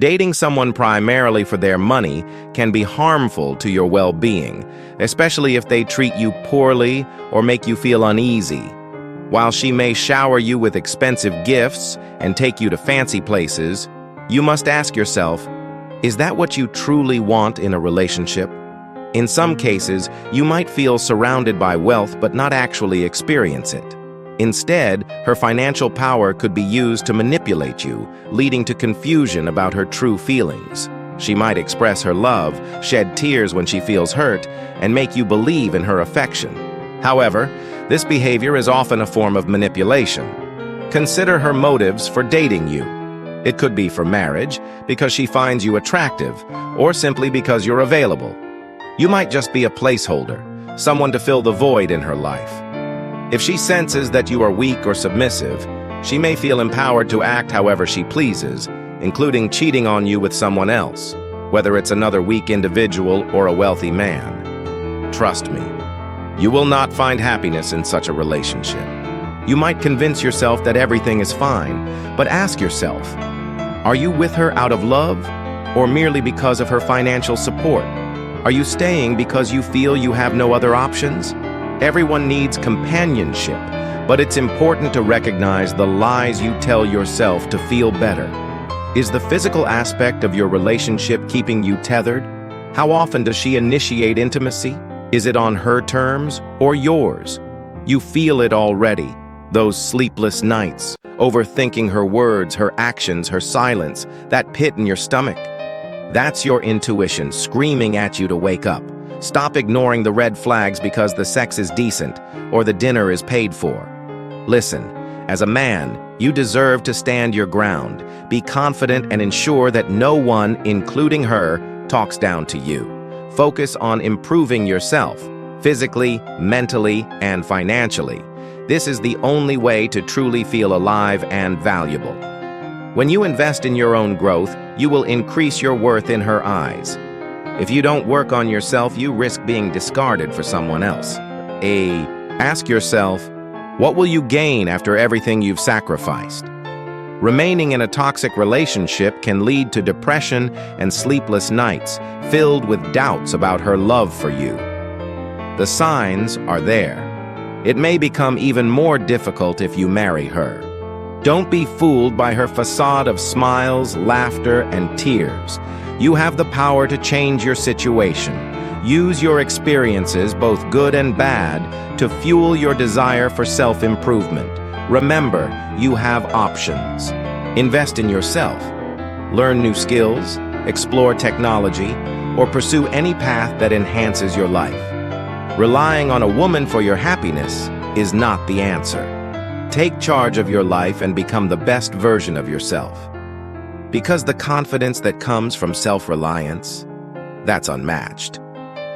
Dating someone primarily for their money can be harmful to your well-being, especially if they treat you poorly or make you feel uneasy. While she may shower you with expensive gifts and take you to fancy places, you must ask yourself, is that what you truly want in a relationship? In some cases, you might feel surrounded by wealth but not actually experience it. Instead, her financial power could be used to manipulate you, leading to confusion about her true feelings. She might express her love, shed tears when she feels hurt, and make you believe in her affection. However, this behavior is often a form of manipulation. Consider her motives for dating you. It could be for marriage, because she finds you attractive, or simply because you're available. You might just be a placeholder, someone to fill the void in her life. If she senses that you are weak or submissive, she may feel empowered to act however she pleases, including cheating on you with someone else, whether it's another weak individual or a wealthy man. Trust me, you will not find happiness in such a relationship. You might convince yourself that everything is fine, but ask yourself, are you with her out of love or merely because of her financial support? Are you staying because you feel you have no other options? Everyone needs companionship, but it's important to recognize the lies you tell yourself to feel better. Is the physical aspect of your relationship keeping you tethered? How often does she initiate intimacy? Is it on her terms or yours? You feel it already, those sleepless nights, overthinking her words, her actions, her silence, that pit in your stomach. That's your intuition screaming at you to wake up. Stop ignoring the red flags because the sex is decent or the dinner is paid for. Listen, as a man, you deserve to stand your ground. Be confident and ensure that no one, including her, talks down to you. Focus on improving yourself, physically, mentally, and financially. This is the only way to truly feel alive and valuable. When you invest in your own growth, you will increase your worth in her eyes. If you don't work on yourself, you risk being discarded for someone else. Ask yourself, what will you gain after everything you've sacrificed? Remaining in a toxic relationship can lead to depression and sleepless nights, filled with doubts about her love for you. The signs are there. It may become even more difficult if you marry her. Don't be fooled by her facade of smiles, laughter, and tears. You have the power to change your situation. Use your experiences, both good and bad, to fuel your desire for self-improvement. Remember, you have options. Invest in yourself. Learn new skills, explore technology, or pursue any path that enhances your life. Relying on a woman for your happiness is not the answer. Take charge of your life and become the best version of yourself. Because the confidence that comes from self-reliance, that's unmatched.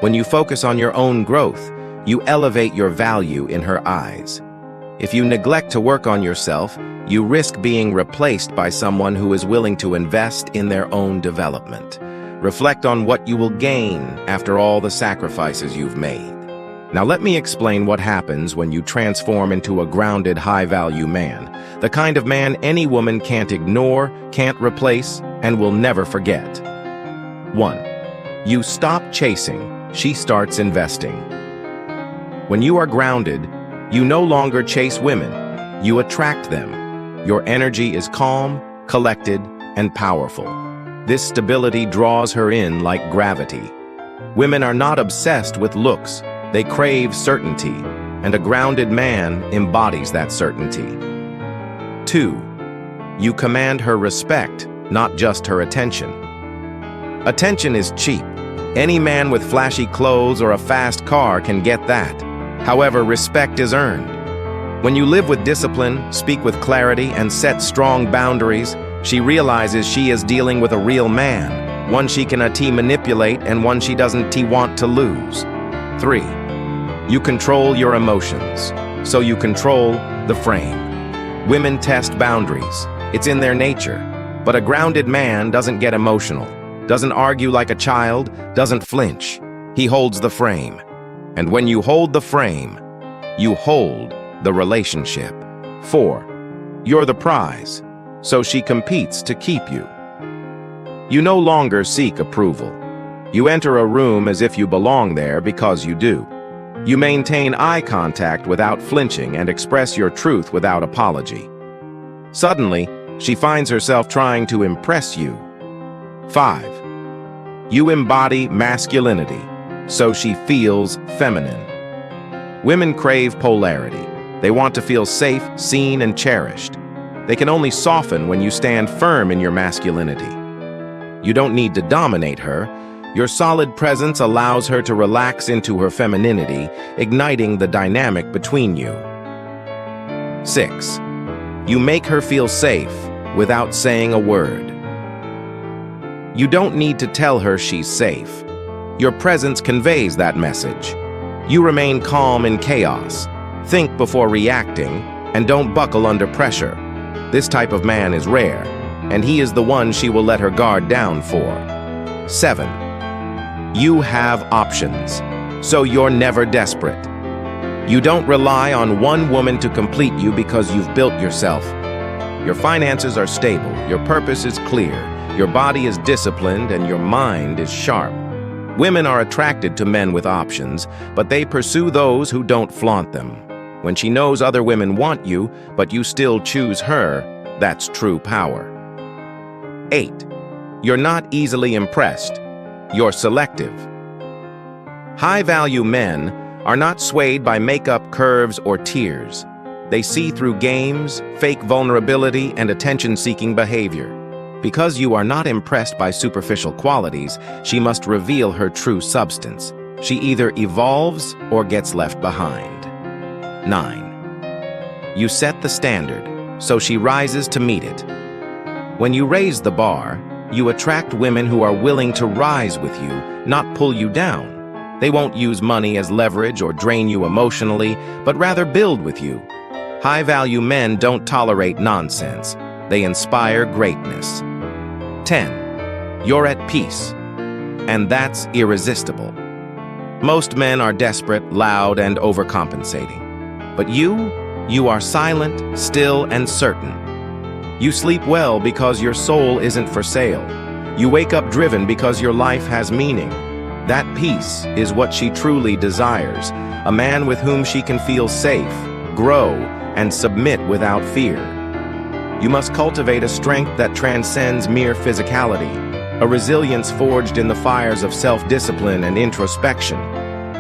When you focus on your own growth, you elevate your value in her eyes. If you neglect to work on yourself, you risk being replaced by someone who is willing to invest in their own development. Reflect on what you will gain after all the sacrifices you've made. Now let me explain what happens when you transform into a grounded, high-value man, the kind of man any woman can't ignore, can't replace, and will never forget. 1. You stop chasing, she starts investing. When you are grounded, you no longer chase women, you attract them. Your energy is calm, collected, and powerful. This stability draws her in like gravity. Women are not obsessed with looks. They crave certainty, and a grounded man embodies that certainty. 2. You command her respect, not just her attention. Attention is cheap. Any man with flashy clothes or a fast car can get that. However, respect is earned. When you live with discipline, speak with clarity, and set strong boundaries, she realizes she is dealing with a real man, one she can manipulate and one she doesn't want to lose. 3. You control your emotions, so you control the frame. Women test boundaries. It's in their nature. But a grounded man doesn't get emotional, doesn't argue like a child, doesn't flinch. He holds the frame. And when you hold the frame, you hold the relationship. 4. You're the prize, so she competes to keep you. You no longer seek approval. You enter a room as if you belong there because you do. You maintain eye contact without flinching and express your truth without apology. Suddenly, she finds herself trying to impress you. 5. You embody masculinity, so she feels feminine. Women crave polarity. They want to feel safe, seen, and cherished. They can only soften when you stand firm in your masculinity. You don't need to dominate her. Your solid presence allows her to relax into her femininity, igniting the dynamic between you. 6. You make her feel safe without saying a word. You don't need to tell her she's safe. Your presence conveys that message. You remain calm in chaos, think before reacting, and don't buckle under pressure. This type of man is rare, and he is the one she will let her guard down for. 7. You have options, so you're never desperate. You don't rely on one woman to complete you because you've built yourself. Your finances are stable, your purpose is clear, your body is disciplined, and your mind is sharp. Women are attracted to men with options, but they pursue those who don't flaunt them. When she knows other women want you, but you still choose her, that's true power. 8. You're not easily impressed. You're selective. High-value men are not swayed by makeup curves or tears. They see through games, fake vulnerability, and attention-seeking behavior. Because you are not impressed by superficial qualities, she must reveal her true substance. She either evolves or gets left behind. 9. You set the standard, so she rises to meet it. When you raise the bar, you attract women who are willing to rise with you, not pull you down. They won't use money as leverage or drain you emotionally, but rather build with you. High-value men don't tolerate nonsense. They inspire greatness. 10. You're at peace, and that's irresistible. Most men are desperate, loud, and overcompensating. But you are silent, still, and certain. You sleep well because your soul isn't for sale. You wake up driven because your life has meaning. That peace is what she truly desires, a man with whom she can feel safe, grow, and submit without fear. You must cultivate a strength that transcends mere physicality, a resilience forged in the fires of self-discipline and introspection.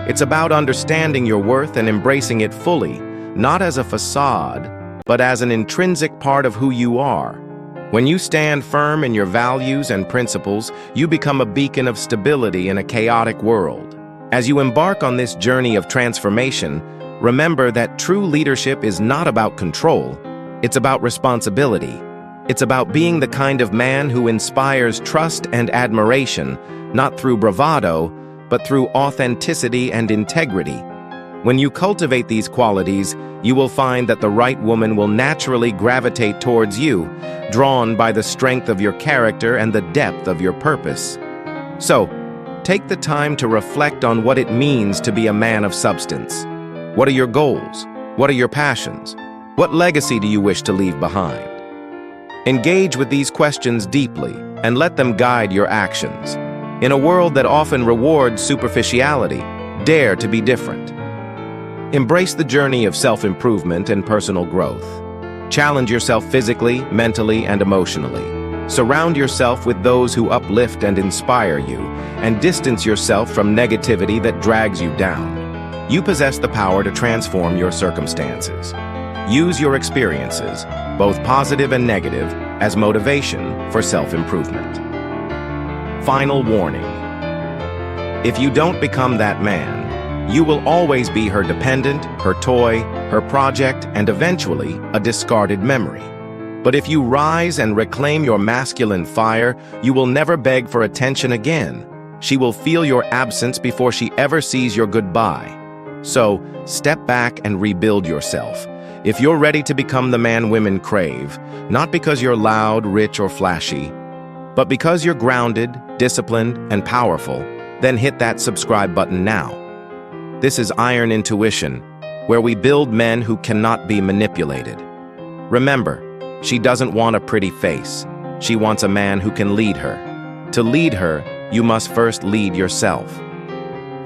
It's about understanding your worth and embracing it fully, not as a facade, but as an intrinsic part of who you are. When you stand firm in your values and principles, you become a beacon of stability in a chaotic world. As you embark on this journey of transformation, remember that true leadership is not about control, it's about responsibility. It's about being the kind of man who inspires trust and admiration, not through bravado, but through authenticity and integrity. When you cultivate these qualities, you will find that the right woman will naturally gravitate towards you, drawn by the strength of your character and the depth of your purpose. So, take the time to reflect on what it means to be a man of substance. What are your goals? What are your passions? What legacy do you wish to leave behind? Engage with these questions deeply and let them guide your actions. In a world that often rewards superficiality, dare to be different. Embrace the journey of self-improvement and personal growth. Challenge yourself physically, mentally, and emotionally. Surround yourself with those who uplift and inspire you, and distance yourself from negativity that drags you down. You possess the power to transform your circumstances. Use your experiences, both positive and negative, as motivation for self-improvement. Final warning. If you don't become that man, you will always be her dependent, her toy, her project, and eventually a discarded memory. But if you rise and reclaim your masculine fire, you will never beg for attention again. She will feel your absence before she ever sees your goodbye. So, step back and rebuild yourself. If you're ready to become the man women crave, not because you're loud, rich, or flashy, but because you're grounded, disciplined, and powerful, then hit that subscribe button now. This is Iron Intuition, where we build men who cannot be manipulated. Remember, she doesn't want a pretty face. She wants a man who can lead her. To lead her, you must first lead yourself.